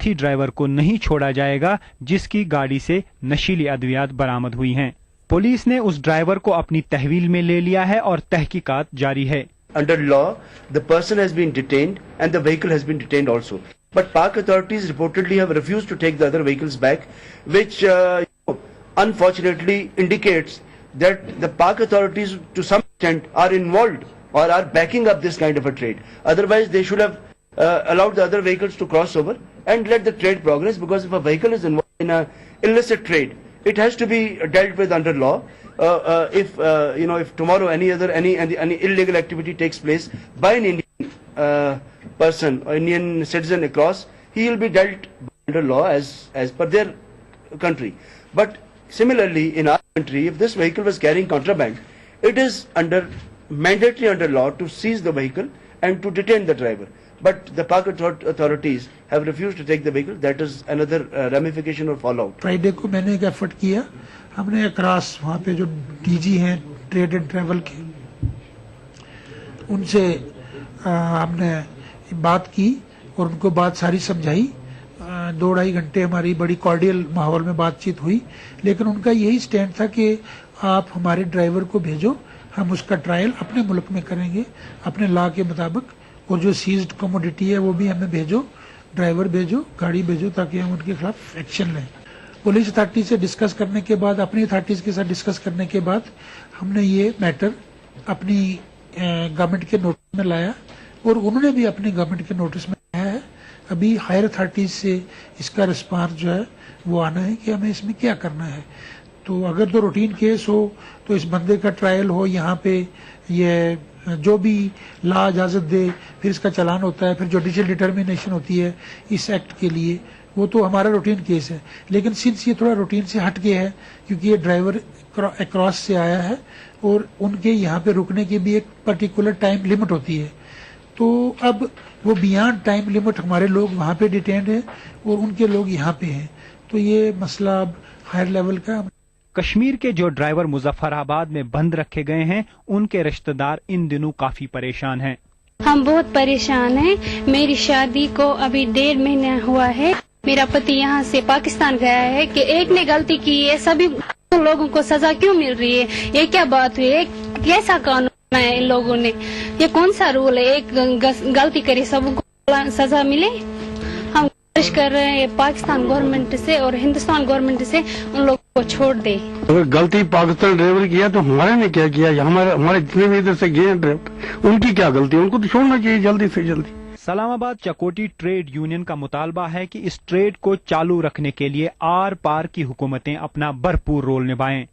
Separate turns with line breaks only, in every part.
साथी ड्राइवर को नहीं छोड़ा जाएगा जिसकी गाड़ी से नशीली अद्वियात बरामद हुई हैं। पुलिस ने उस ड्राइवर को अपनी तहवील में ले लिया है और तहकीकात जारी है।
Under law, the person has been detained and the vehicle has been detained also. But Pak authorities reportedly have refused to take the other vehicles back, which unfortunately indicates that the Pak authorities to some extent are involved or are backing up this kind of a trade. Otherwise, they should have allowed the other vehicles to cross over and let the trade progress, because if a vehicle is involved in a illicit trade, it has to be dealt with under law. If tomorrow any illegal activity takes place by an Indian person or Indian citizen across, he will be dealt under law as per their country. But similarly, in our country, if this vehicle was carrying contraband, it is mandatory under law to seize the vehicle and to detain the driver. But the Pak authorities have refused to take the vehicle. That is another ramification or fallout.
Friday को मैंने एक effort किया, हमने across वहाँ पे जो DG हैं trade and travel के, उनसे हमने बात की और उनको बात सारी समझाई। 2-2.5 घंटे हमारी बड़ी कॉर्डियल माहौल में बातचीत हुई, लेकिन उनका यही स्टैंड था कि आप हमारे ड्राइवर को भेजो, हम उसका ट्रायल अपने मुल्क में करेंगे अपने लॉ के मुताबिक, और जो सीज्ड कमोडिटी है वो भी हमें भेजो, ड्राइवर भेजो, गाड़ी भेजो, ताकि हम उनके खिलाफ एक्शन लें। पुलिस अथॉरिटी से डिस्कस करने के बाद, अपनी अथॉरिटीज के साथ डिस्कस करने के बाद हमने ये मैटर अपनी गवर्नमेंट के नोटिस में लाया और उन्होंने भी अपनी गवर्नमेंट के नोटिस में लाया है। अभी हायर अथॉरिटीज से इसका रिस्पांस जो है वो आना है कि हमें इसमें क्या करना है। तो अगर तो रूटीन केस हो तो इस बंदे का ट्रायल हो, यहाँ पे ये जो भी लॉ इजाजत दे, फिर इसका चालान होता है, फिर जुडिशियल डिटर्मिनेशन होती है इस एक्ट के लिए, वो तो हमारा रूटीन केस है। लेकिन सिंस ये थोड़ा रूटीन से हट गया है, क्योंकि ये ड्राइवर अक्रॉस से आया है और उनके यहाँ पे रुकने की भी एक पर्टिकुलर टाइम लिमिट होती है, तो अब वो बियॉन्ड टाइम लिमिट हमारे लोग वहाँ पे डिटेन्ड है और उनके लोग यहाँ पे हैं, तो ये मसला अब हायर लेवल का।
कश्मीर के जो ड्राइवर मुजफ्फराबाद में बंद रखे गए हैं, उनके रिश्तेदार इन दिनों काफी परेशान हैं।
हम बहुत परेशान हैं। मेरी शादी को अभी 1.5 महीना हुआ है। मेरा पति यहाँ से पाकिस्तान गया है कि एक ने गलती की है, सभी लोगों को सजा क्यों मिल रही है? ये क्या बात हुई है? कैसा कानून है इन लोगों ने? ये कौन सा रूल है? एक गलती करे सबको सजा मिले? हम कोशिश कर रहे हैं पाकिस्तान गवर्नमेंट से और हिंदुस्तान गवर्नमेंट से उन लोगों को छोड़ दे।
अगर गलती पाकिस्तान ड्राइवर किया तो हमारे ने क्या किया? हमारे जितने भी इधर से गए हैं ड्राइवर, उनकी क्या गलती? उनको तो छोड़ना चाहिए जल्दी से जल्दी।
सलामाबाद चकोटी ट्रेड यूनियन का मुतालबा है कि इस ट्रेड को चालू रखने के लिए आर पार की हुकूमतें अपना भरपूर रोल निभाएं।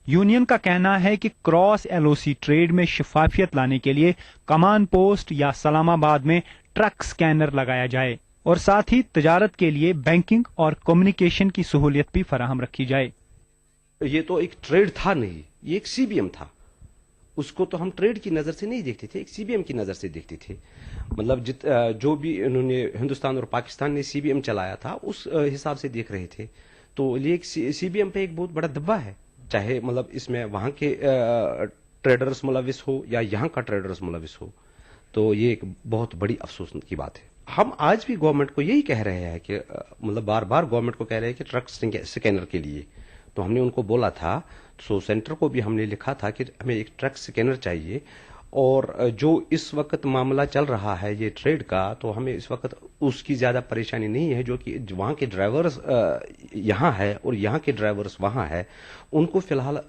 यूनियन का कहना है कि क्रॉस एलओसी ट्रेड में शफाफियत लाने के लिए कमान पोस्ट या सलामाबाद में ट्रक स्कैनर लगाया जाए और साथ ही तजारत के लिए बैंकिंग और कम्युनिकेशन की सहूलियत भी फराहम रखी जाए।
ये तो एक ट्रेड था नहीं, ये एक सीबीएम था। उसको तो हम ट्रेड की नजर से नहीं देखते थे, एक सीबीएम की नजर से देखते थे। मतलब जो भी इन्होंने हिंदुस्तान और पाकिस्तान ने सीबीएम चलाया था उस हिसाब से देख रहे थे। तो ये एक सीबीएम पे एक बहुत बड़ा धब्बा है, चाहे मतलब इसमें वहां के ट्रेडर्स मुलविस हो या यहाँ का ट्रेडर्स मुलविस हो, तो ये एक बहुत बड़ी अफसोस की बात है। हम आज भी गवर्नमेंट को यही कह रहे हैं कि मतलब बार बार गवर्नमेंट को कह रहे हैं कि ट्रक स्कैनर के लिए, तो हमने उनको बोला था, तो सेंटर को भी हमने लिखा था कि हमें एक ट्रक स्कैनर चाहिए। और जो इस वक्त मामला चल रहा है ये ट्रेड का, तो हमें इस वक्त उसकी ज्यादा परेशानी नहीं है। जो कि वहां के ड्राइवर्स यहाँ है और यहाँ के ड्राइवर्स वहां है, उनको फिलहाल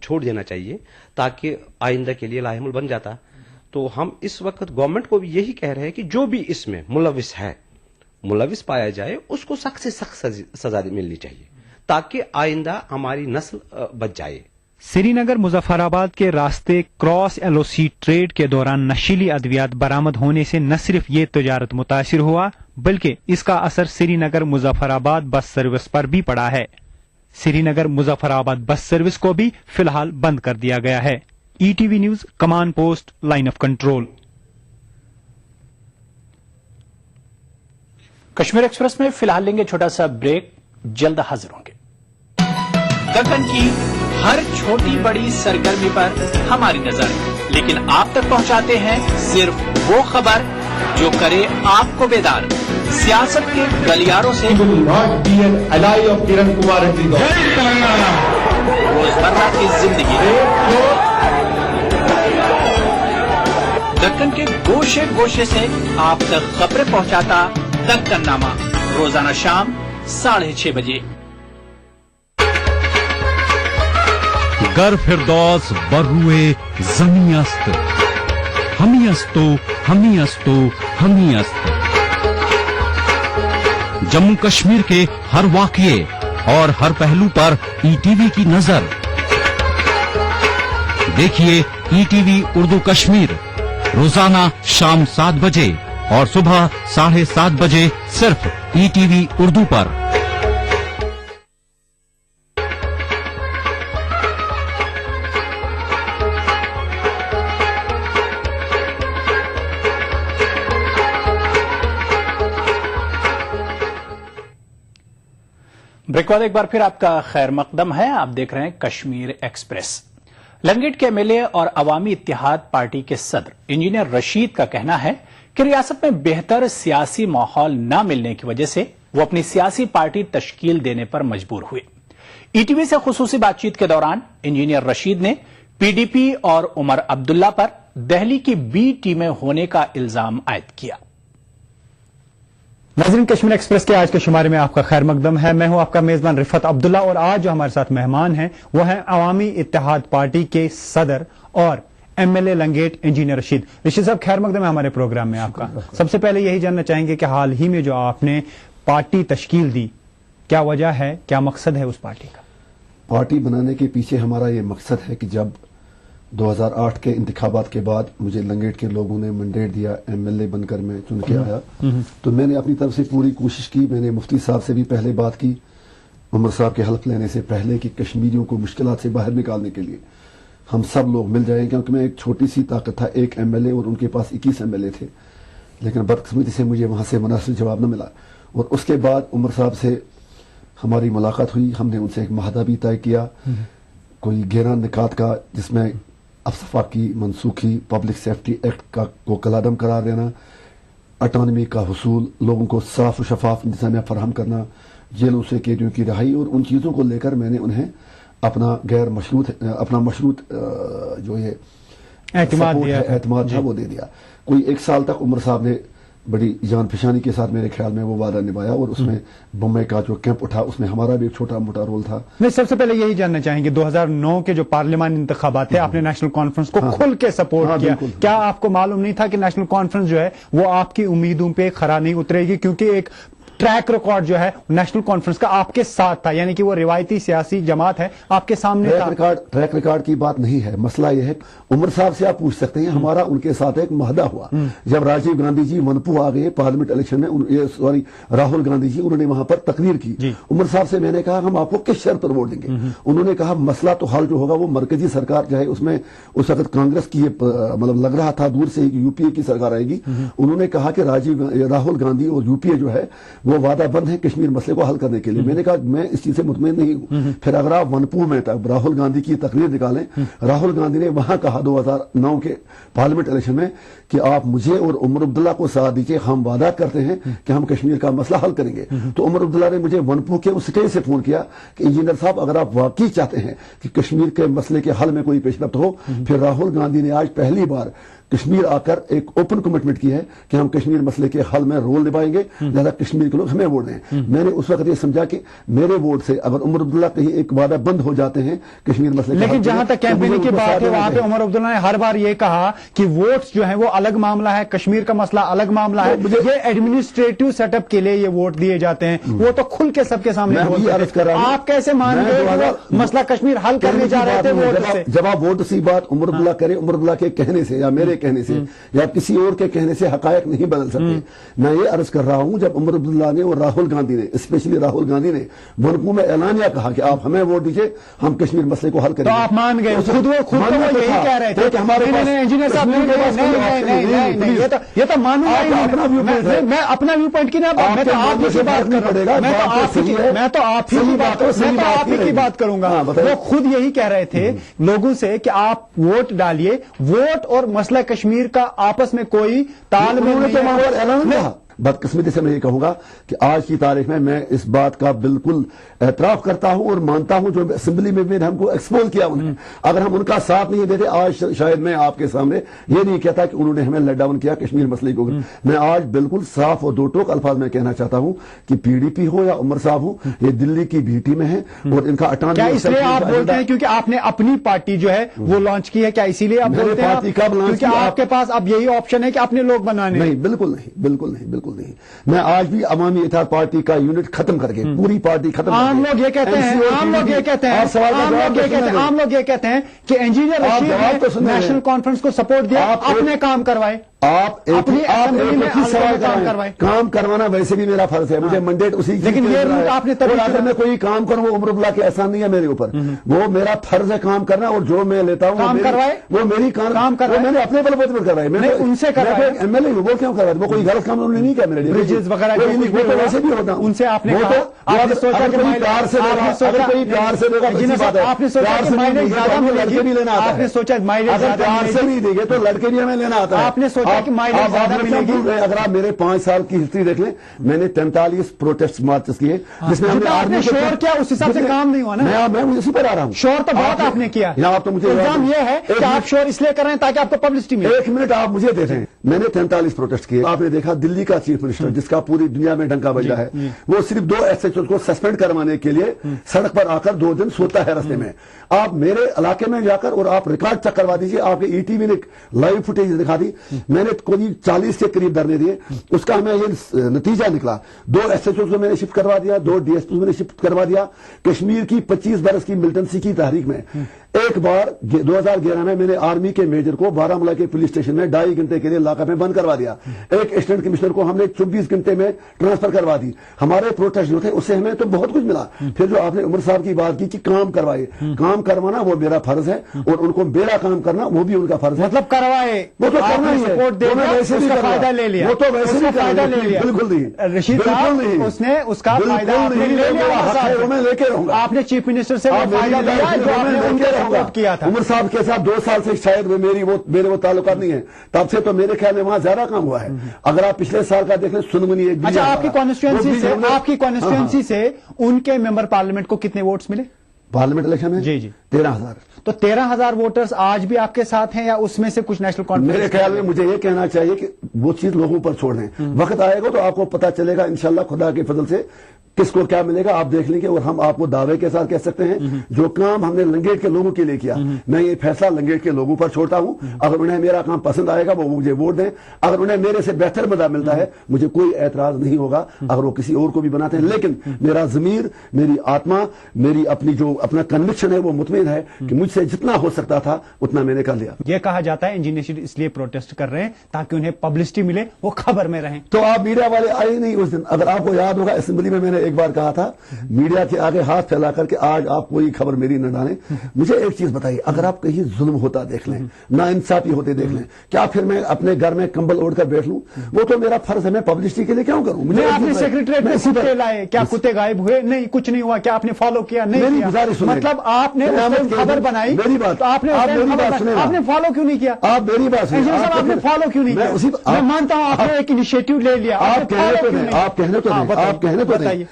छोड़ देना चाहिए ताकि आइंदा के लिए लाहेमुल बन जाता। तो हम इस वक्त गवर्नमेंट को भी यही कह रहे हैं कि जो भी इसमें मुलविस पाया जाए उसको सख्त से सख्त सजा मिलनी चाहिए ताकि आइंदा हमारी नस्ल बच जाए।
श्रीनगर मुजफ्फराबाद के रास्ते क्रॉस एलओसी ट्रेड के दौरान नशीली अद्वियात बरामद होने से न सिर्फ ये तजारत मुतासिर हुआ, बल्कि इसका असर श्रीनगर मुजफ्फराबाद बस सर्विस पर भी पड़ा है। श्रीनगर मुजफ्फराबाद बस सर्विस को भी फिलहाल बंद कर दिया गया है। ETV news, Kaman post, line of control.
Kashmir express में फिलहाल लेंगे छोटा सा ब्रेक, जल्द हाजिर होंगे। दक्कन की हर छोटी बड़ी सरगर्मी पर हमारी नजर, लेकिन आप तक पहुंचाते हैं सिर्फ वो खबर जो करे आपको बेदार। सियासत के गलियारों से रोजमर्रा की जिंदगी, दक्कन के गोशे गोशे से आप तक खबरें पहुंचाता दक्कननामा, रोजाना शाम 6:30 बजे।
गर फिरदौस बर्रुए जमी अस्त, हमी अस्तो हमी अस्तो हमी अस्त। जम्मू कश्मीर के हर वाकये और हर पहलू पर ईटीवी की नजर। देखिए ईटीवी उर्दू कश्मीर रोजाना शाम 7 बजे और सुबह 7:30 बजे सिर्फ ईटीवी उर्दू पर।
ब्रेक बाद एक बार फिर आपका खैर मकदम है। आप देख रहे हैं कश्मीर एक्सप्रेस। लंगेट के एमएलए और अवामी इत्तेहाद पार्टी के सदर इंजीनियर रशीद का कहना है कि रियासत में बेहतर सियासी माहौल न मिलने की वजह से वो अपनी सियासी पार्टी तश्कील देने पर मजबूर हुए। ईटीवी से खुसूसी बातचीत के दौरान इंजीनियर रशीद ने पीडीपी और उमर अब्दुल्ला पर दहली की बी टीमें होने का इल्जाम आयद किया।
नाज़रीन, कश्मीर एक्सप्रेस के आज के शुमारे में आपका खैर मकदम है। मैं हूं आपका मेजबान रिफत अब्दुल्ला और आज जो हमारे साथ मेहमान हैं वो हैं अवामी इत्तेहाद पार्टी के सदर और एमएलए लंगेट इंजीनियर रशीद। रशीद साहब, खैर मकदम है हमारे प्रोग्राम में आपका। सबसे पहले यही जानना चाहेंगे कि हाल ही में जो आपने पार्टी तश्कील दी, क्या वजह है, क्या मकसद है उस पार्टी का?
पार्टी बनाने के पीछे हमारा ये मकसद है कि जब 2008 के इंतखाबात के बाद मुझे लंगेट के लोगों ने मैंडेट दिया, एमएलए बनकर मैं चुन के आया, तो मैंने अपनी तरफ से पूरी कोशिश की। मैंने मुफ्ती साहब से भी पहले बात की, उमर साहब के हल्फ लेने से पहले, कि कश्मीरियों को मुश्किलात से बाहर निकालने के लिए हम सब लोग मिल जाएं, क्योंकि मैं एक छोटी सी ताकत था, एक एमएलए, और उनके पास 21 एमएलए थे। लेकिन बदकिस्मती से मुझे वहां से मुनासिब जवाब न मिला। और उसके बाद उमर साहब से हमारी मुलाकात हुई, हमने उनसे एक माहदा भी तय किया, कोई 11 निकात का, जिसमें अफसफा की मनसूखी, पब्लिक सेफ्टी एक्ट का को कलादम करार देना, अटानमी का हुसूल, लोगों को साफ और शफाफ इंतजामिया फराहम करना, जेलों से कैदियों की रिहाई, और उन चीज़ों को लेकर मैंने उन्हें अपना मशरूत जो ये एतमाद था वो दे दिया। कोई 1 साल तक उमर साहब ने बड़ी जान फिशानी के साथ मेरे ख्याल में वो वादा निभाया, और उसमें बम्बई का जो कैंप उठा उसमें हमारा भी एक छोटा मोटा रोल था।
नहीं, सबसे पहले यही जानना चाहेंगे, 2009 के जो पार्लियामानी इंतखाबात थे, आपने नेशनल कॉन्फ्रेंस को खुल के सपोर्ट किया। क्या आपको मालूम नहीं था कि नेशनल कॉन्फ्रेंस जो है वो आपकी उम्मीदों पे खरा नहीं उतरेगी, क्योंकि एक ट्रैक रिकॉर्ड जो है नेशनल कॉन्फ्रेंस का आपके साथ था, यानी कि वो रिवायती सियासी जमात है, आपके सामने
ट्रैक रिकॉर्ड की बात नहीं है। मसला यह है, उमर साहब से आप पूछ सकते हैं, हमारा उनके साथ एक महदा हुआ जब राजीव गांधी जी मनपू आ गए पार्लियामेंट इलेक्शन में, राहुल गांधी जी, उन्होंने वहां पर तकरीर की। उमर साहब से मैंने कहा हम आपको किस शर्त पर वोट देंगे? उन्होंने कहा मसला तो हल जो होगा वो मरकजी सरकार चाहे, उसमें उस वक्त कांग्रेस की मतलब लग रहा था दूर से ही यूपीए की सरकार आएगी। उन्होंने कहा कि राहुल गांधी और यूपीए जो है वो वादा बंद है कश्मीर मसले को हल करने के लिए। मैंने कहा मैं इस चीज से मुतमईन नहीं हूं। फिर अगर आप वनपुर में तक राहुल गांधी की तकरीर निकालें, राहुल गांधी ने वहां कहा 2009 के पार्लियामेंट इलेक्शन में कि आप मुझे और उमर अब्दुल्ला को साथ दीजिए, हम वादा करते हैं कि हम कश्मीर का मसला हल करेंगे। तो उमर अब्दुल्ला ने मुझे वनपुर के उस स्टेज से फोन किया कि इंजीनियर साहब, अगर आप वाकई चाहते हैं कि कश्मीर के मसले के हल में कोई पेशरफ्त हो, फिर राहुल गांधी ने आज पहली बार कश्मीर आकर एक ओपन कमिटमेंट की है कि हम कश्मीर मसले के हल में रोल निभाएंगे, लिहाजा कश्मीर के लोग हमें वोट दें। मैंने उस वक्त ये समझा कि मेरे वोट से अगर उमर अब्दुल्ला कहीं एक वादा बंद हो जाते हैं कश्मीर मसले,
लेकिन जहां तक कैंपेनिंग की बात है वहां पे उमर अब्दुल्ला ने हर बार ये कहा कि वोट्स जो है वो अलग मामला है, कश्मीर का मसला अलग मामला है, ये एडमिनिस्ट्रेटिव सेटअप के लिए ये वोट दिए जाते हैं, वो तो खुल के सबके सामने आप कैसे मान गए मसला कश्मीर हल करने जा रहे थे वोट से?
जब आप वोट सी बात उमर अब्दुल्ला करे, उमर अब्दुल्ला के कहने से या मेरे कहने से या किसी और के कहने से हकायक नहीं बदल सकते। मैं ये अर्ज कर रहा हूं, जब उमर अब्दुल्ला ने और राहुल गांधी ने, स्पेशली राहुल गांधी ने वनपू में ऐलानिया कहा कि आप हमें वोट दीजिए, हम कश्मीर मसले को हल करेंगे,
तो आप मान गए? खुद वो यही कह रहे थे कि हमारे इंजीनियर साहब ये तो मानूंगा मैं अपना व्यू पॉइंट की, मैं तो आप ही की बात कर रहा हूं, मैं तो आप ही की बात करूंगा। वो खुद यही कह रहे थे लोगों से कि आप वोट डालिए, वोट और मसला
کشمیر کا آپس میں کوئی تال میل
انہوں نے تو وہاں پر اعلان
نہیں
کہا. بدقسمتی سے میں یہ کہوں گا کہ آج کی تاریخ میں اس بات کا بالکل اعتراف کرتا ہوں اور مانتا ہوں جو اسمبلی میں ہم کو ایکسپوز کیا انہیں. اگر ہم ان کا ساتھ نہیں دیتے آج شاید میں آپ کے سامنے یہ نہیں کہتا کہ انہوں نے ہمیں لیٹ ڈاؤن کیا کشمیر مسئلے کو. میں آج بالکل صاف اور دو ٹوک الفاظ میں کہنا چاہتا ہوں کہ پی ڈی پی ہو یا عمر صاحب ہو, یہ دلی کی بی ٹی میں ہے اور ان کا
کیا اس لیے آپ بولتے ہیں کیونکہ آپ نے اپنی پارٹی جو ہے وہ لانچ کی ہے, کیا اسی لیے آپ بولتے ہیں کیونکہ آپ کے پاس اب یہی آپشن ہے کہ اپنے لوگ بنانے؟
نہیں, بالکل نہیں, بالکل نہیں, بالکل نہیں. میں آج بھی عوامی اتحاد پارٹی کا یونٹ ختم کر کے پوری پارٹی ختم.
عام لوگ یہ کہتے ہیں کہ انجینئر رشید نے نیشنل کانفرنس کو سپورٹ دیا, اپنے کام کروائے.
آپ کام کروانا ویسے بھی میرا فرض ہے, مجھے منڈیٹ اسی
لیکن یہ روٹ آپ نے
اگر میں کوئی کام کروں وہ عمر بلا کے احسان نہیں ہے میرے اوپر, وہ میرا فرض ہے کام کرنا, اور جو میں لیتا ہوں
کام کروائے,
وہ میری کام کروائے, میں نے اپنے بل بوتے پر کروائی, میں نے
ان سے کروائے.
ایم ایل اے وہ کیوں کروائے, وہ کوئی غلط کام انہوں نے نہیں کیا میرے لیے,
بریجز وغیرہ
وہ تو ویسے بھی ہوتا
ان سے آپ نے
سوچا کہ پیار سے
آپ نے سوچا کہ مائلیج زیادہ
لڑکے بھی لینا آتا ہے,
آپ نے سوچا مائلیج
پیار سے نہیں دیں گے تو لڑکے بھی ہمیں لینا آتا ہے.
آپ نے سوچا کہ
اگر آپ میرے 5 سال کی ہسٹری دیکھ لیں, میں نے 43 پروٹیسٹ مارچز کیے جس میں ہم نے
آرمی شور کیا, اس حساب سے کام نہیں ہوا نا.
میں اسی پر آ رہا ہوں.
شور تو بہت آپ نے کیا,
آپ تو مجھے
الزام یہ ہے کہ آپ شور اس لیے کر رہے ہیں تاکہ آپ کو پبلسٹی ملے.
1 منٹ آپ مجھے دے دیں. میں نے 43 پروٹیسٹ کیے. آپ نے دیکھا دلی کا چیف منسٹر جس کا پوری دنیا میں ڈنکا بجا ہے, وہ صرف 2 ایس ایچ او کو سسپینڈ کروانے کے لیے سڑک پر آ کر 2 دن سوتا ہے رستے میں. آپ میرے علاقے میں جا کر اور آپ ریکارڈ چیک کروا دیجیے, آپ کے ای ٹی وی نے لائیو فوٹیج دکھا دی, میں نے کوئی 40 کے قریب دھرنے دیے. اس کا ہمیں یہ نتیجہ نکلا, 2 ایس ایچ او کو میں نے شفٹ کروا دیا, 2 ڈی ایس پی میں نے شفٹ کروا دیا. کشمیر کی 25 برس کی ملٹنسی کی تحریک میں ایک بار 2011 میں نے آرمی کے میجر کو بارامولہ کے پولیس اسٹیشن میں 2.5 گھنٹے کے لیے لاک اپ میں بند کروا دیا. ایک اسسٹنٹ کمشنر کو ہم نے 24 گھنٹے میں ٹرانسفر کروا دی. ہمارے پروٹیسٹ جو تھے اس سے ہمیں تو بہت کچھ ملا. پھر جو آپ نے عمر صاحب کی بات کی کہ کام کروائے, کام کروانا وہ میرا فرض ہے, اور ان کو میرا کام کرنا وہ بھی ان کا فرض ہے.
مطلب کروائے,
وہ تو کرنا ہی ہے,
فائدہ لے لیا,
وہ تو ویسے بھی
فائدہ لے لیا.
بالکل نہیں
رشید صاحب, اس نے اس کا فائدہ
میں لے کے رہوں گا.
آپ نے چیف منسٹر سے فائدہ لیا جو آپ نے ان کے سپورٹ کیا تھا.
عمر صاحب کے ساتھ 2 سال سے شاید میرے وہ تعلقات نہیں ہے, تب سے تو میرے خیال میں وہاں زیادہ کام ہوا ہے. اگر آپ پچھلے سال کا دیکھ لیں, سنمنی ایک.
اچھا, آپ کی کانسٹیچوئنسی سے ان کے ممبر پارلیمنٹ کو کتنے ووٹس ملے
پارلیمنٹ الیکشن میں؟
جی
13,000.
تو 13,000 ووٹرز آج بھی آپ کے ساتھ ہیں یا اس میں سے کچھ نیشنل کانفرنس؟
میرے خیال میں مجھے یہ کہنا چاہیے کہ وہ چیز لوگوں پر چھوڑ دیں. وقت آئے گا تو آپ کو پتا چلے گا انشاءاللہ خدا کے فضل سے کس کو کیا ملے گا, آپ دیکھ لیں گے. اور ہم آپ کو دعوے کے ساتھ کہہ سکتے ہیں جو کام ہم نے لنگیٹ کے لوگوں کے لیے کیا, میں یہ فیصلہ لنگیٹ کے لوگوں پر چھوڑتا ہوں. اگر انہیں میرا کام پسند آئے گا وہ مجھے ووٹ دیں, اگر انہیں میرے سے بہتر مدد ملتا ہے مجھے کوئی اعتراض نہیں ہوگا اگر وہ کسی اور کو بھی بناتے ہیں. لیکن میرا ضمیر, میری آتما, میری اپنی جو اپنا کنوکشن ہے وہ مطمئن ہے کہ مجھ سے جتنا ہو سکتا تھا اتنا میں نے کر لیا.
یہ کہا جاتا ہے انجینئر اس لیے پروٹیسٹ کر رہے ہیں تاکہ انہیں پبلسٹی ملے, وہ خبر میں رہیں.
تو آپ میڈیا والے آئے نہیں اس دن. اگر آپ کو یاد ہوگا اسمبلی میں نے ایک بار کہا تھا میڈیا کے آگے ہاتھ پھیلا کر کے آج آپ کوئی خبر میری نہ ڈالیں. مجھے ایک چیز بتائیے, اگر آپ کہیں ظلم ہوتا دیکھ لیں, نا انصافی ہوتے دیکھ لیں, کیا پھر میں اپنے گھر میں کمبل اوڑھ کر بیٹھ لوں؟ وہ تو میرا فرض ہے, میں پبلسٹی کے لیے کیوں کروں؟ مجھے
آپ نے سیکریٹریٹ میں کتے لائے, کیا کتے غائب ہوئے؟ نہیں, کچھ نہیں ہوا. کیا آپ نے فالو کیا؟ نہیں کیا. مطلب آپ نے خبر بنائی,
میری بات,
آپ نے فالو کیوں نہیں کیا؟
آپ میری بات سنیں,
آپ نے فالو کیوں نہیں کیا؟ میں مانتا ہوں آپ نے ایک انیشیٹو لے لیا,
آپ کہنے تو دیں.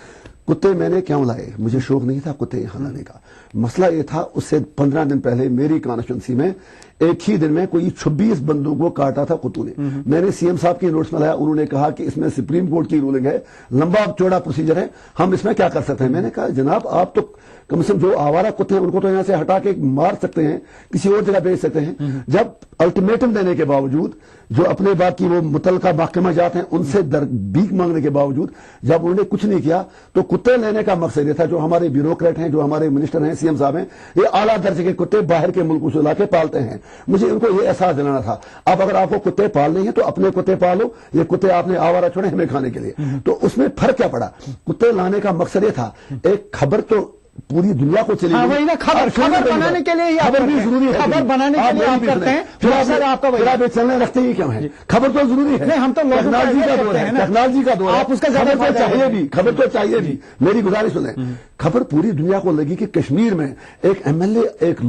کتے میں نے کیوں لائے؟ مجھے شوق نہیں تھا کتے یہاں لانے کا. مسئلہ یہ تھا اس سے 15 دن پہلے میری کانسٹیچوئنسی میں ایک ہی دن میں کوئی 26 بندوں کو کاٹا تھا کتوں نے. میں نے سی ایم صاحب کی نوٹس میں لایا, انہوں نے کہا کہ اس میں سپریم کورٹ کی رولنگ ہے, لمبا چوڑا پروسیجر ہے, ہم اس میں کیا کر سکتے ہیں. میں نے کہا جناب آپ تو کم سے کم جو آوارہ کتے ہیں ان کو تو یہاں سے ہٹا کے مار سکتے ہیں, کسی اور جگہ بھیج سکتے ہیں. جب الٹیمیٹم دینے کے باوجود, جو اپنے باقی وہ متعلقہ محکمہ جات ہیں ان سے بھیک مانگنے کے باوجود جب انہوں نے کچھ نہیں کیا, تو کتے لینے کا مقصد یہ تھا جو ہمارے بیوروکریٹ ہیں, جو ہمارے منسٹر ہیں, سی ایم صاحب ہیں, یہ اعلیٰ درجے کے کتے باہر کے ملکوں سے لا کے پالتے ہیں. مجھے ان کو یہ احساس دلانا تھا. اب اگر آپ کو کتے پالنے ہیں تو اپنے کتے پالو, یہ کتے آپ نے آوارہ چھوڑے ہمیں کھانے کے لیے. تو اس میں فرق کیا پڑا؟ کتے لانے کا مقصد یہ تھا, ایک خبر تو पूरी दुनिया को चलेगी।
हाँ, वही ना, खबर बनाने के लिए ही आप
खबर भी जरूरी है,
खबर बनाने के लिए आप करते हैं, फिर आपका वही
चलने रखते ही क्यों है? खबर तो जरूरी है।
नहीं, हम तो
टेक्नोलॉजी का दौर है, टेक्नोलॉजी का दौर है,
आप उसका ज्यादा
खबर तो चाहिए भी, खबर तो चाहिए भी। मेरी गुजारिश सुने, खबर पूरी दुनिया को लगी कि कश्मीर में एक एमएलए, एक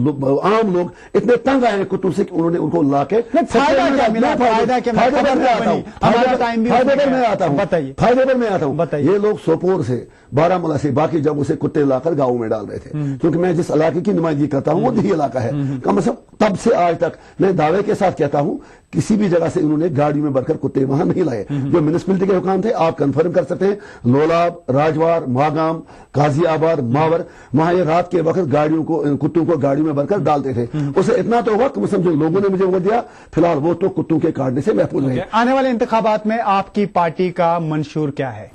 आम लोग इतने तंग आए हैं कुतुब से कि उन्होंने उनको लाके
फायदा क्या मिला? फायदा क्या?
फायदे पर मैं आता हूँ,
बताइए,
फायदे पर मैं आता हूँ।
बताइए।
ये लोग सोपोर से, बारामूला से, बाकी जगहों से कुत्ते लाकर गाँव में डाल रहे थे, क्योंकि मैं जिस इलाके की नुमाइंदगी करता हूँ वो यही इलाका है। कम से कम तब से आज तक मैं दावे के साथ कहता हूँ किसी भी जगह से इन्होंने गाड़ी में भरकर कुत्ते वहां नहीं लाए। जो म्यूनिसिपैलिटी के हुकाम थे, आप कंफर्म कर सकते हैं, लोलाब, राजवार, मागाम, गाजियाबाद, मावर, वहां ये रात के वक्त गाड़ियों को, कुत्तों को गाड़ियों में भरकर डालते थे। उसे इतना तो हुआ कम से कम जो लोगों ने मुझे वो दिया, फिलहाल वो तो कुत्तों के काटने से महफूज है।
आने वाले इंतखाबात में आपकी पार्टी का मंशूर क्या है?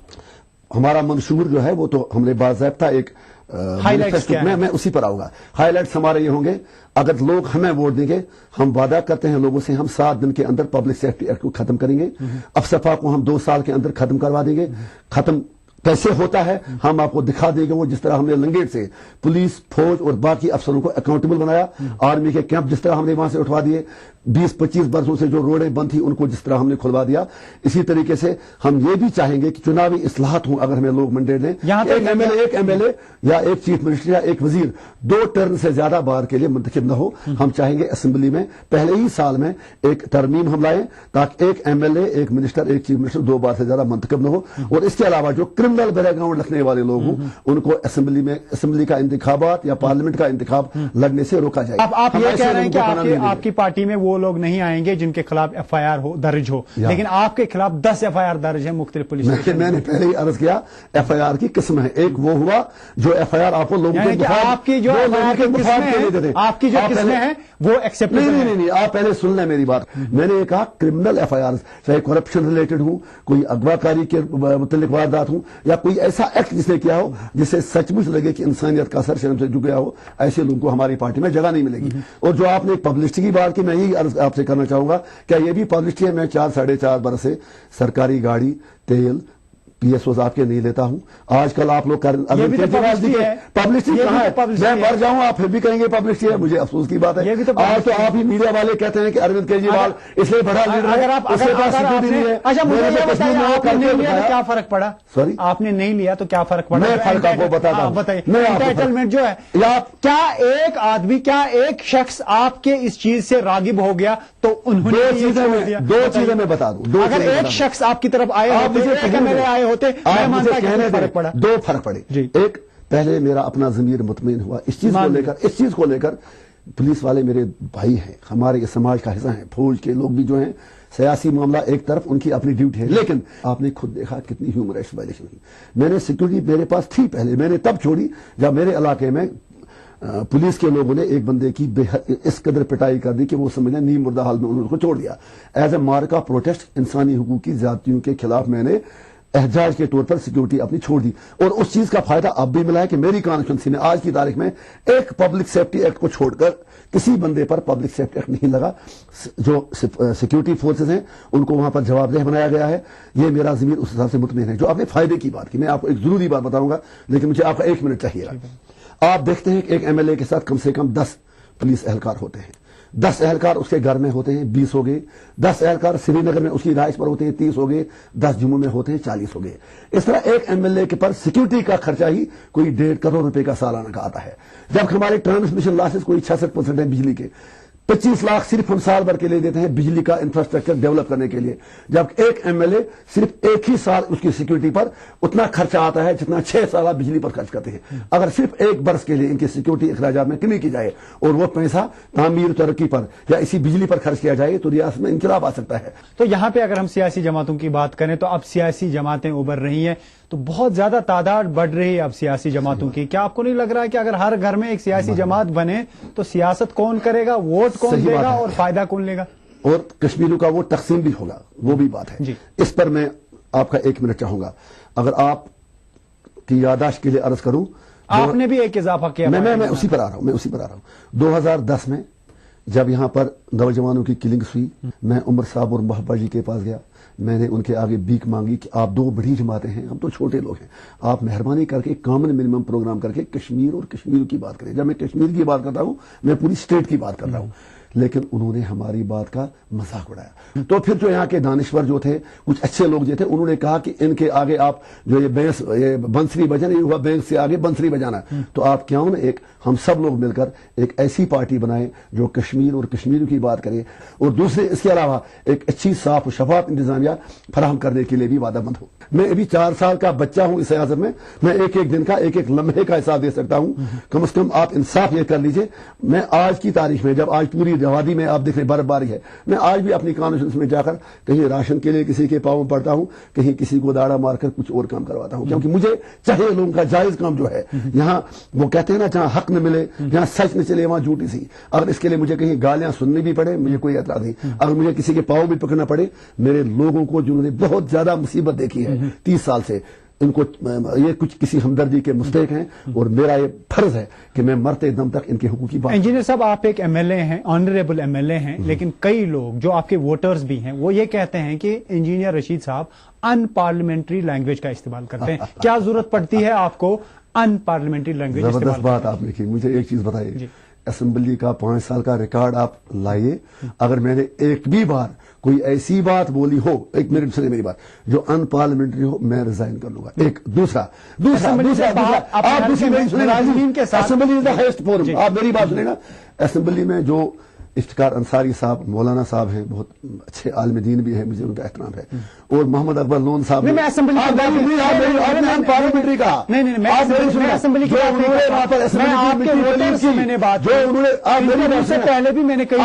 हमारा मंशूर जो है वो तो हमने बाज़ाब्ता एक
हाईलाइट्स क्या है?
मैं उसी पर आऊंगा। हाईलाइट्स हमारे ये होंगे, अगर लोग हमें वोट देंगे, हम वादा करते हैं लोगों से, हम 7 दिन के अंदर पब्लिक सेफ्टी एक्ट को खत्म करेंगे। अफसफा को हम 2 साल के अंदर खत्म करवा देंगे। खत्म कैसे होता है हम आपको दिखा देंगे। वो जिस तरह हमने लंगेट से पुलिस, फौज और बाकी अफसरों को अकाउंटेबल बनाया, आर्मी के कैंप जिस तरह हमने वहां से उठवा दिए, 20-25 बरसों से जो रोडें बंद थी उनको जिस तरह हमने खुलवा दिया, इसी तरीके से हम ये भी चाहेंगे कि चुनावी इस्लाहत हों। अगर हमें लोग मैंडेट दें, एक एमएलए या एक चीफ मिनिस्टर या एक वजीर 2 टर्म से ज्यादा बार के लिए मुंतखब न हो। हम चाहेंगे असेंबली में पहले ही साल में एक तरमीम हम लाएं, ताकि एक एमएलए, एक मिनिस्टर, एक चीफ मिनिस्टर 2 बार से ज्यादा मुंतखब न हो। और इसके अलावा जो क्रिमिनल बैकग्राउंड रखने वाले लोग हों, उनको असेंबली का इंतखाबात या पार्लियामेंट का इंतखाब लड़ने से रोका जाए।
आप ये कह रहे हैं कि आपकी पार्टी में वो लोग नहीं आएंगे जिनके खिलाफ एफआईआर हो, दर्ज हो, लेकिन आपके खिलाफ 10 एफआईआर दर्ज है मुख्तलिफ पुलिस।
मैंने पहले ही अर्ज किया, एफआईआर की किस्म है। एक वो हुआ जो एफआईआर आपको लोगों
के आपकी जो आपकी जो किस्में हैं वो एक्सेप्ट
नहीं, आप पहले सुन लें मेरी बात। मैंने ये कहा क्रिमिनल एफआईआर, चाहे करप्शन रिलेटेड हो, कोई अगवाकारी के मुतल्लिक वारदात हो, या कोई ऐसा एक्ट जिसने किया हो जिससे सचमुच लगे कि इंसानियत का सर शर्म से झुक गया हो, ऐसे लोगों को हमारी पार्टी में जगह नहीं मिलेगी। और जो आपने पब्लिसिटी की बात की, मैं यही अर्ज आपसे करना चाहूंगा, क्या ये भी पब्लिसिटी है? मैं 4-4.5 बरस से सरकारी गाड़ी, तेल, पीएसओ आपके नहीं लेता हूं। आजकल आप लोग पब्लिसिटी कहां है? मैं मर जाऊं आप फिर भी कहेंगे पब्लिसिटी है, मुझे अफसोस की बात है। आज तो आप ही मीडिया वाले कहते हैं कि अरविंद केजरीवाल इसलिए बड़ा लीडर है, उसके पास सिक्योरिटी नहीं है।
अच्छा, मुझे ये बताइए, आपने नहीं लिया तो क्या फर्क पड़ा?
सॉरी,
आपने नहीं लिया तो क्या फर्क पड़ा?
मैं फर्क आपको बताता हूं।
बताइए, एंटाइटलमेंट जो है, क्या एक आदमी, क्या एक शख्स आपके इस चीज से रागिब हो गया तो उन्होंने
2 चीजें मैं बता दूं।
अगर एक शख्स आपकी तरफ आए होते, मैं मानता कि फर्क पड़ा।
2 फर्क पड़े। एक, पहले मेरा अपना ज़मीर मुतमईन हुआ इस चीज को लेकर। पुलिस वाले मेरे भाई हैं, हमारे समाज का हिस्सा हैं, फौज के लोग भी जो हैं, सियासी मामला एक तरफ, उनकी अपनी ड्यूटी है। लेकिन आपने खुद देखा कितनी ह्यूमन राइट्स वायलेशन हुई। मैंने सिक्योरिटी मेरे पास थी पहले, मैंने तब छोड़ी जब मेरे इलाके में पुलिस के लोगों ने एक बंदे की इस कदर पिटाई कर दी कि वो समझे नीम मुर्दा हाल में उन्होंने उसको छोड़ दिया। एज ए मार का प्रोटेस्ट इंसानी हुकूक की ज्यादतियों के खिलाफ मैंने एहजाज के तौर पर सिक्योरिटी अपनी छोड़ दी। और उस चीज का फायदा अब भी मिला है कि मेरी कॉन्स्टिट्यूंसी में आज की तारीख में एक पब्लिक सेफ्टी एक्ट को छोड़कर किसी बंदे पर पब्लिक सेफ्टी एक्ट नहीं लगा। जो सिक्योरिटी फोर्सेस हैं उनको वहां पर जवाबदेह बनाया गया है। ये मेरा ज़मीर उस हिसाब से मुतमईन है। जो आपने फायदे की बात की, मैं आपको एक जरूरी बात बताऊंगा, लेकिन मुझे आपका 1 मिनट चाहिएगा। आप देखते हैं कि एक एमएलए के साथ कम से कम 10 पुलिस एहलकार होते हैं। 10 एहलकार उसके घर में होते हैं, 20 हो गए। 10 एहलकार श्रीनगर में उसकी रिहाइश पर होते हैं, 30 हो गए। 10 जम्मू में होते हैं, 40 हो गए। इस तरह एक एमएलए के पर सिक्योरिटी का खर्चा ही कोई 1.5 करोड़ रुपए का सालाना का आता है। जब हमारे ट्रांसमिशन लॉसेस कोई 66% है बिजली के, 25 लाख सिर्फ हम साल भर के लिए देते हैं बिजली का इंफ्रास्ट्रक्चर डेवलप करने के लिए। जब एक एमएलए सिर्फ एक ही साल उसकी सिक्योरिटी पर उतना खर्चा आता है जितना 6 साल बिजली पर खर्च करते हैं। अगर सिर्फ 1 बरस के लिए इनके सिक्योरिटी अखराजात में कमी की जाए और वो पैसा तामीर तरक्की पर या इसी बिजली पर खर्च किया जाए तो रियासत में इंकलाब आ सकता है।
तो यहां पर अगर हम सियासी जमातों की बात करें तो अब सियासी जमातें उभर रही हैं, तो बहुत ज्यादा तादाद बढ़ रही है अब सियासी जमातों की। क्या आपको नहीं लग रहा है कि अगर हर घर में एक सियासी जमात बने तो सियासत कौन करेगा, वोट कौन देगा और फायदा कौन लेगा?
और कश्मीरियों का वोट तकसीम भी होगा, वो भी बात है। इस पर मैं आपका 1 मिनट चाहूंगा। अगर आप की यादाश्त के लिए अर्ज करूं,
आपने भी एक इजाफा किया।
मैं उसी पर आ रहा हूं। 2010 में जब यहां पर नौजवानों की किलिंग्स हुई, मैं उमर साहब और मोहब्बा जी के पास गया। میں نے ان کے آگے بیک مانگی کہ آپ 2 بڑی جماعتیں ہیں, ہم تو چھوٹے لوگ ہیں, آپ مہربانی کر کے کامن منیمم پروگرام کر کے کشمیر اور کشمیر کی بات کریں. جب میں کشمیر کی بات کرتا ہوں میں پوری اسٹیٹ کی بات کر رہا ہوں, لیکن انہوں نے ہماری بات کا مذاق اڑایا. تو پھر جو یہاں کے دانشور جو تھے, کچھ اچھے لوگ جو تھے, انہوں نے کہا کہ ان کے آگے آپ جو یہ بنسری بجانا, یہ ہوا بینک سے آگے بنسری بجانا, تو آپ کیوں نہ ہم سب لوگ مل کر ایک ایسی پارٹی بنائیں جو کشمیر اور کشمیریوں کی بات کرے, اور دوسرے اس کے علاوہ ایک اچھی صاف و شفاف انتظامیہ فراہم کرنے کے لیے بھی وعدہ مند ہو. میں ابھی 4 سال کا بچہ ہوں اس سیاست میں ایک ایک دن کا ایک ایک لمحے کا حساب دے سکتا ہوں. کم از کم آپ انصاف یہ کر لیجئے, میں آج کی تاریخ میں جب آج پوری وادی میں آپ دیکھ رہے برف باری ہے, میں آج بھی اپنی کانفرنس میں جا کر کہیں راشن کے لیے کسی کے پاؤں پڑتا ہوں, کہیں کسی کو داڑا مار کر کچھ اور کام کرواتا ہوں, کیونکہ مجھے چاہے لوگوں کا جائز کام جو ہے, یہاں وہ کہتے ہیں نا جہاں حق نہ ملے, جہاں سچ نہ چلے وہاں جھوٹی سی. اگر اس کے لیے مجھے کہیں گالیاں سننی بھی پڑے مجھے کوئی اعتراض نہیں. اگر مجھے کسی کے پاؤں بھی پکڑنا پڑے, میرے لوگوں کو جنہوں نے بہت زیادہ مصیبت دیکھی ہے 30 سال سے, ان کو یہ کچھ کسی ہمدردی کے مستحق ہیں, اور میرا یہ فرض ہے کہ میں مرتے دم تک ان کے حقوق کی بات.
انجینئر صاحب, آپ ایک ایم ایل اے ہیں, آنریبل ایم ایل اے ہیں, لیکن کئی لوگ جو آپ کے ووٹرز بھی ہیں وہ یہ کہتے ہیں کہ انجینئر رشید صاحب ان پارلیمنٹری لینگویج کا استعمال کرتے ہیں. کیا ضرورت پڑتی ہے آپ کو ان پارلیمنٹری لینگویج استعمال؟
زبردست بات آپ نے کی. مجھے ایک چیز بتائیے, اسمبلی کا 5 سال کا ریکارڈ آپ لائیے, اگر میں نے ایک بھی بار کوئی ایسی بات بولی ہو, ایک منٹ سنیں میری بات, جو ان پارلیمنٹری ہو, میں ریزائن کر لوں گا. ایک دوسرا آپ دوسری assembly is the highest forum. آپ میری بات سنیں نا, اسمبلی میں جو افتخار انصاری صاحب مولانا صاحب ہیں, بہت اچھے عالم دین بھی ہیں, مجھے ان کا احترام ہے, اور محمد اکبر لون صاحب.
میں اسمبلی
پارلیمنٹری کا
پہلے بھی میں نے کئی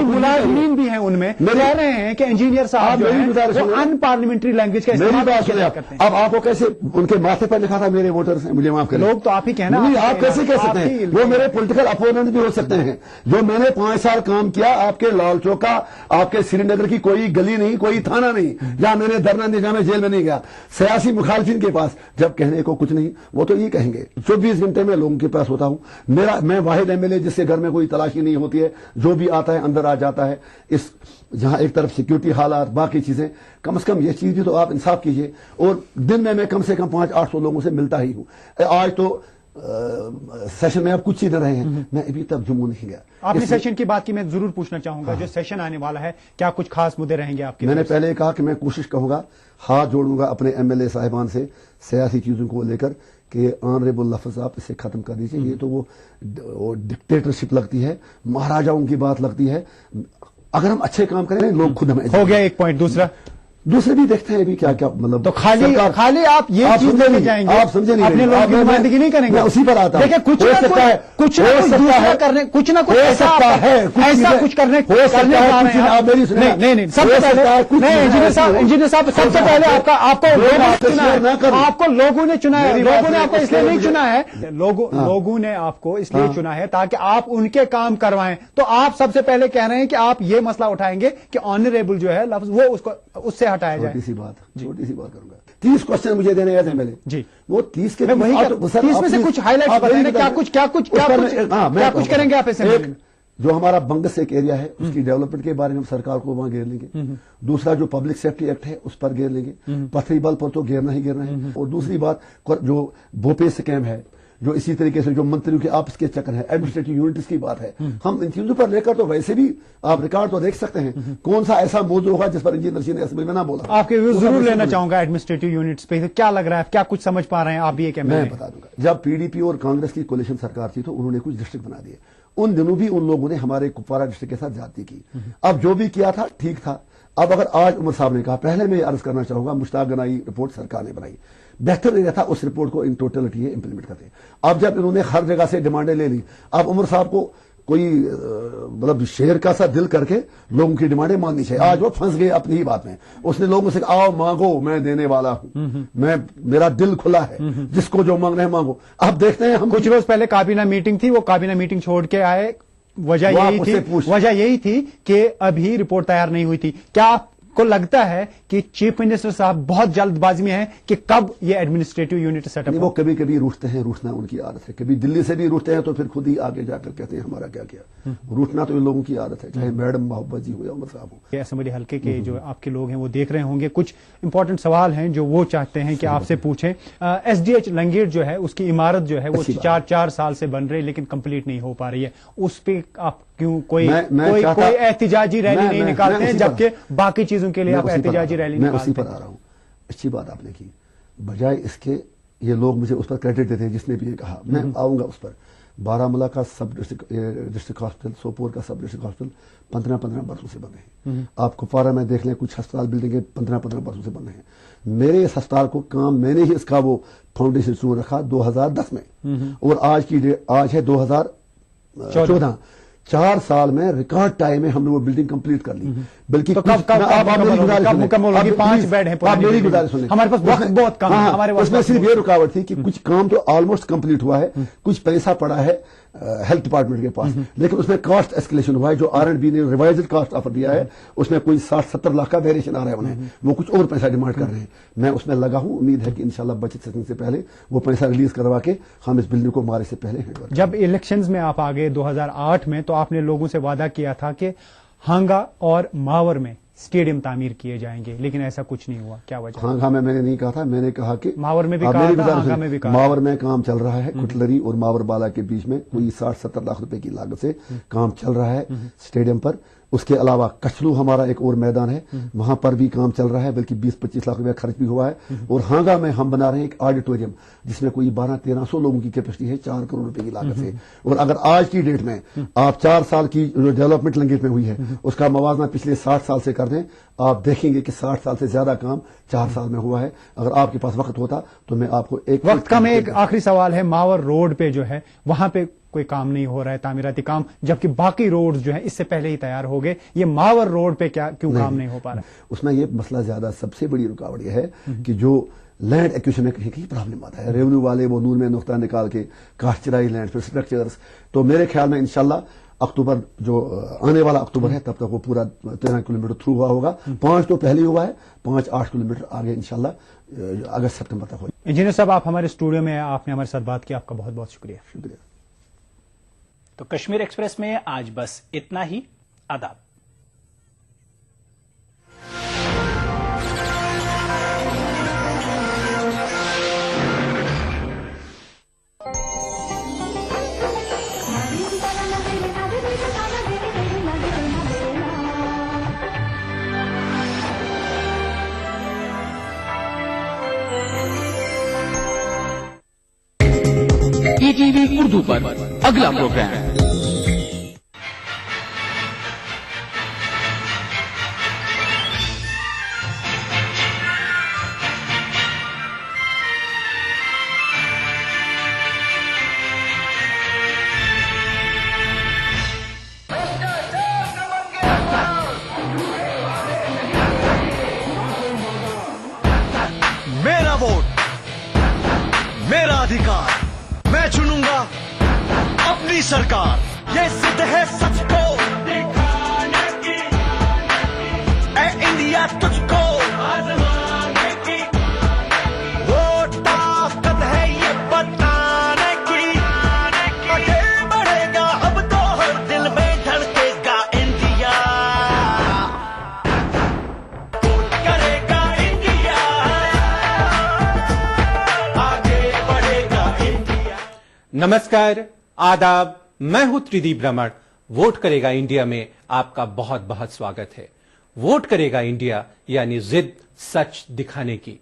ملازمین بھی ہیں, ان میں کہہ رہے ہیں کہ انجینئر صاحب ان پارلیمنٹری لینگویج کا استعمال کرتے ہیں.
اب آپ کو کیسے ان کے ماتھے پر لکھا تھا میرے ووٹرز ہیں, مجھے معاف کریں,
لوگ تو آپ ہی کہنا,
آپ کیسے کہہ سکتے ہیں, وہ میرے پولیٹیکل اپوننٹ بھی ہو سکتے ہیں. جو میں نے 5 سال کام کیا, آپ کے لال چوکا, آپ کے سری نگر کی کوئی گلی نہیں, کوئی تھانہ نہیں جہاں میں نے دھرنا دیا, جہاں میں جیل میں نہیں گیا. سیاسی مخالفین کے پاس جب کہنے کو کچھ نہیں, وہ تو یہ کہیں گے. 24 گھنٹے میں لوگوں کے پاس ہوتا ہوں. میں واحد ایم ایل اے جس کے گھر میں کوئی تلاشی نہیں ہوتی ہے, جو بھی آتا ہے اندر آ جاتا ہے. اس جہاں ایک طرف سیکیورٹی حالات, باقی چیزیں, کم از کم یہ چیز بھی تو آپ انصاف کیجئے. اور دن میں کم سے کم 500-800 لوگوں سے ملتا ہی ہوں. آج تو سیشن میں آپ کچھ ہی نہ رہے ہیں, میں ابھی تک جموں نہیں گیا.
آپ نے سیشن کی بات کی, میں ضرور پوچھنا چاہوں گا, جو سیشن آنے والا ہے کیا کچھ خاص مدعے رہیں گے آپ کے؟
میں نے پہلے کہا کہ میں کوشش کروں گا, ہاتھ جوڑوں گا اپنے ایم ایل اے صاحبان سے سیاسی چیزوں کو لے کر کہ آنریبل لفظ آپ اسے ختم کر دیجیے. یہ تو وہ ڈکٹیٹرشپ لگتی ہے, مہاراجاؤں کی بات لگتی ہے. اگر ہم اچھے کام کریں لوگ خود ہمیں.
ہو گیا ایک پوائنٹ. دوسرے
بھی دیکھتے ہیں ابھی کیا کیا, مطلب
تو خالی آپ یہ چیز لے جائیں گے,
آپ سمجھے نہیں,
اپنے لوگوں کی نمائندگی نہیں کریں گے.
اسی پر آتا
ہے, کچھ نہ کچھ کرنے, کچھ نہ کچھ ایسا کچھ کرنے. نہیں, سب سے پہلے انجینئر صاحب, سب سے پہلے آپ کو لوگوں نے چنا ہے, لوگوں نے آپ کو اس لیے نہیں چنا ہے, لوگوں نے آپ کو اس لیے چنا ہے تاکہ آپ ان کے کام کروائیں. تو آپ سب سے پہلے کہہ رہے ہیں کہ آپ یہ مسئلہ اٹھائیں گے کہ آنریبل جو ہے لفظ وہ اس سے ہٹایا جائے.
چھوٹی سی بات کروں گا. 30 کوشچن مجھے دینے گئے تھے پہلے,
جی
وہ 30 کے
30 میں سے کچھ ہائی لائٹ کیا کچھ کریں گے آپ اسے.
جو ہمارا بنگس ایک ایریا ہے, اس کی ڈیولپمنٹ کے بارے میں ہم سرکار کو وہاں گھیر لیں گے. دوسرا جو پبلک سیفٹی ایکٹ ہے اس پر گھیر لیں گے. پتھری بل پر تو گھیرنا ہی گھیرنا ہے. اور دوسری بات جو بوپے سکیم ہے, جو اسی طریقے سے جو منتریوں کے آپس کے چکر ہے, ایڈمنسٹریٹو یونٹس کی بات ہے, ہم ان چیزوں پر لے کر تو ویسے بھی آپ ریکارڈ تو دیکھ سکتے ہیں. کون سا ایسا موضوع ہوگا جس پر انجینئر رشید نے اسمبلی میں نہ بولا.
آپ کے ضرور لینا چاہوں گا ایڈمنسٹریٹو یونٹس پہ, کیا لگ رہا ہے, کیا کچھ سمجھ پا رہے ہیں آپ بھی؟
میں بتا دوں گا, جب پی ڈی پی اور کانگریس کی کولیشن سرکار تھی تو انہوں نے کچھ ڈسٹرکٹ بنا دیے. ان دنوں بھی ان لوگوں نے ہمارے کپوارہ ڈسٹرکٹ کے ساتھ زیادتی کی. اب جو بھی کیا تھا ٹھیک تھا. اب اگر آج عمر صاحب نے کہا, پہلے میں یہ عرض کرنا چاہوں گا, مشتاق گنائی رپورٹ سرکار نے بنائی, بہتر نہیں رہتا اس رپورٹ کو ان ٹوٹلٹی امپلیمنٹ کرتے. اب جب انہوں نے ہر جگہ سے ڈیمانڈیں لے لی, اب عمر صاحب کو کوئی مطلب شیر کا سا دل کر کے لوگوں کی ڈیمانڈیں ماننی چاہیے. آج وہ پھنس گئے اپنی ہی بات میں. اس نے لوگوں سے کہا آؤ مانگو, میں دینے والا ہوں, میرا دل کھلا ہے, جس کو جو مانگنا ہے مانگو. اب دیکھتے ہیں ہم.
کچھ روز پہلے کابینہ میٹنگ تھی, وہ کابینہ میٹنگ چھوڑ کے آئے, وجہ یہی تھی کہ ابھی رپورٹ تیار نہیں ہوئی تھی. کیا को लगता है कि चीफ मिनिस्टर साहब बहुत जल्दबाजी में हैं कि कब ये एडमिनिस्ट्रेटिव यूनिट सेटअप
वो कभी कभी रूठते हैं, रूठना उनकी आदत है। कभी दिल्ली से भी रूठते हैं तो फिर खुद ही आगे जाकर कहते हैं हमारा क्या किया। रूठना तो इन लोगों की आदत है, चाहे मैडम मोहब्बत जी हो या उमर साहब हो।
असेंबली हल्के के जो आपके लोग हैं वो देख रहे होंगे, कुछ इंपॉर्टेंट सवाल हैं जो वो चाहते हैं कि आपसे पूछें। एसडीएच लंगेट जो है उसकी इमारत जो है वो 4 साल से बन रही है लेकिन कंप्लीट नहीं हो पा रही है, उस पे आप क्यों कोई एहतिजाजी रैली नहीं निकालते हैं, जबकि बाकी चीजों के लिए आप एहतिजाजी रैली निकालते हैं?
मैं उसी पर आ रहा हूँ। अच्छी बात आपने की, बजाय इसके ये लोग मुझे उस पर क्रेडिट देते हैं जिसने भी ये कहा, मैं आऊंगा उस पर। बारामूला का सब डिस्ट्रिक्ट हॉस्पिटल, सोपोर का सब डिस्ट्रिक्ट हॉस्पिटल 15-15 बरसों से बने हैं। आप कुपवारा में देख लें, कुछ अस्पताल बिल्डिंगें 15-15 बरसों से बने हैं। मेरे इस अस्पताल को काम मैंने ही इसका वो फाउंडेशन शुरू रखा 2010 में, और आज है 2014। 4 साल में रिकॉर्ड टाइम में हमने वो बिल्डिंग कंप्लीट कर ली। बल्कि
तो कब मुकम्मल होगी? 5 बेड हैं,
आप मेरी गुजारिश सुनिए,
हमारे पास बहुत कम है। हमारे
उसमें सिर्फ ये रुकावट थी कि कुछ काम तो ऑलमोस्ट कंप्लीट हुआ है, कुछ पैसा पड़ा है हेल्थ डिपार्टमेंट के पास, लेकिन उसमें कॉस्ट एस्केलेशन हुआ है। जो R&B ने रिवाइज्ड कॉस्ट ऑफर दिया है उसमें कोई 60-70 लाख का वेरिएशन आ रहा है उन्हें, वो कुछ और पैसा डिमांड कर रहे हैं। मैं उसमें लगा हूं, उम्मीद है कि इंशाल्लाह बजट सेशन से पहले वो पैसा रिलीज करवा के हम इस बिल्डिंग को मारे से पहले हैंडओवर।
जब इलेक्शंस में आप आ गए 2008 में, तो आपने लोगों से वादा किया था कि हांगा और मावर में स्टेडियम तामीर किए जाएंगे, लेकिन ऐसा कुछ नहीं हुआ, क्या वजह?
हांगा में मैंने नहीं कहा था, मैंने कहा कि
मावर में भी कहा था, हांगा में भी कहा।
मावर में काम चल रहा है, कुटलरी और मावर बाला के बीच में कोई 60-70 लाख रुपए की लागत से काम चल रहा है स्टेडियम पर। उसके अलावा कचलू हमारा एक और मैदान है, वहां पर भी काम चल रहा है, बल्कि 20-25 लाख रुपया खर्च भी हुआ है। और हांगा में हम बना रहे हैं एक ऑडिटोरियम जिसमें कोई 1200-1300 लोगों की कैपेसिटी है, 4 करोड़ रुपए की लागत से। और अगर आज की डेट में आप 4 साल की जो डेवलपमेंट लंगेट में हुई है उसका मवाजना पिछले 60 साल से कर दें, आप देखेंगे कि 60 साल से ज्यादा काम 4 साल में हुआ है। अगर आपके पास वक्त होता तो मैं आपको
वक्त कम। एक आखिरी सवाल है, मावर रोड पे जो है वहां पे कोई काम नहीं हो रहा है, तामीराती काम, जबकि बाकी रोड्स जो है इससे पहले ही तैयार हो गए। ये मावर रोड पे क्यों काम नहीं हो पा रहा है?
उसमें ये मसला ज्यादा, सबसे बड़ी रुकावट यह है कि जो लैंड एक्विजिशन में कहीं प्रॉब्लम आता है, रेवेन्यू वाले वो नून में नुक्ता निकाल के कास्ट चराई लैंड, फिर स्ट्रक्चर्स। तो मेरे ख्याल में इंशाल्लाह अक्टूबर, जो आने वाला अक्टूबर है, तब तक वो पूरा 13 किलोमीटर थ्रू हुआ होगा। 5 तो पहले ही हुआ है, 5-8 किलोमीटर आगे इंशाल्लाह अगस्त सितंबर तक होगा।
इंजीनियर साहब, आप हमारे स्टूडियो में, आपने हमारे साथ बात की, आपका बहुत बहुत शुक्रिया।
शुक्रिया।
तो कश्मीर एक्सप्रेस में आज बस इतना ही। आदाब।
ETV उर्दू पर अगला प्रोग्राम।
मेरा वोट, मेरा अधिकार, मैं चुनूंगा अपनी सरकार। ये जिद है सच को दिखाने की, ऐ इंडिया तुझको आजमाने की। वोट ताकत है ये बताने की, आगे बढ़ेगा अब तो हर दिल में धड़केगा इंडिया। वोट करेगा इंडिया, आगे बढ़ेगा इंडिया।
नमस्कार, आदाब, मैं हूं त्रिदीप रमण। वोट करेगा इंडिया में आपका बहुत बहुत स्वागत है। वोट करेगा इंडिया यानी जिद सच दिखाने की।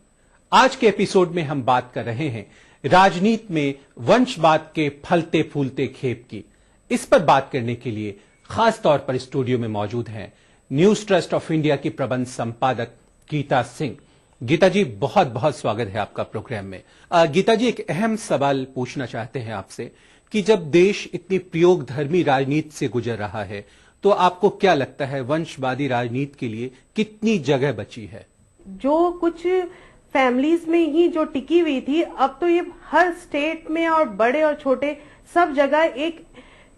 आज के एपिसोड में हम बात कर रहे हैं राजनीति में वंशवाद के फलते फूलते खेप की। इस पर बात करने के लिए खास तौर पर स्टूडियो में मौजूद हैं न्यूज ट्रस्ट ऑफ इंडिया की प्रबंध संपादक गीता सिंह। गीता जी, बहुत बहुत स्वागत है आपका प्रोग्राम में। गीता जी, एक अहम सवाल पूछना चाहते हैं आपसे कि जब देश इतनी प्रयोग धर्मी राजनीति से गुजर रहा है, तो आपको क्या लगता है वंशवादी राजनीति के लिए कितनी जगह बची है?
जो कुछ फैमिलीज में ही जो टिकी हुई थी, अब तो ये हर स्टेट में और बड़े और छोटे सब जगह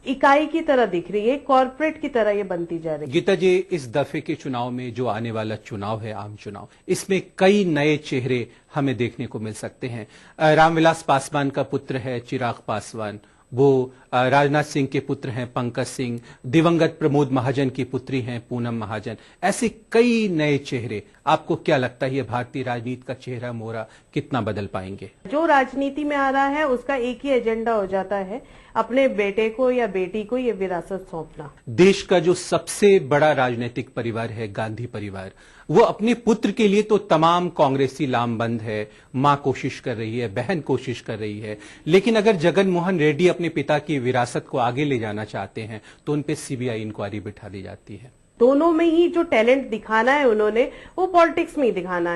इकाई की तरह दिख रही है, कॉर्पोरेट की तरह ये बनती जा रही है।
गीता जी, इस दफे के चुनाव में जो आने वाला चुनाव है, आम चुनाव, इसमें कई नए चेहरे हमें देखने को मिल सकते हैं। रामविलास पासवान का पुत्र है चिराग पासवान, वो राजनाथ सिंह के पुत्र हैं पंकज सिंह, दिवंगत प्रमोद महाजन की पुत्री हैं पूनम महाजन। ऐसे कई नए चेहरे, आपको क्या लगता है ये भारतीय राजनीति का चेहरा मोहरा कितना बदल पाएंगे?
जो राजनीति में आ रहा है उसका एक ही एजेंडा हो जाता है, अपने बेटे को या बेटी को ये विरासत सौंपना।
देश का जो सबसे बड़ा राजनीतिक परिवार है गांधी परिवार, वो अपने पुत्र के लिए तो तमाम कांग्रेसी लामबंद है, मां कोशिश कर रही है, बहन कोशिश कर रही है, लेकिन अगर जगन मोहन रेड्डी अपने पिता की विरासत को आगे ले जाना चाहते हैं तो उन पे सीबीआई इंक्वायरी बिठा दी जाती है।
दोनों में ही जो टैलेंट दिखाना है उन्होंने, वो पॉलिटिक्स में ही दिखाना है।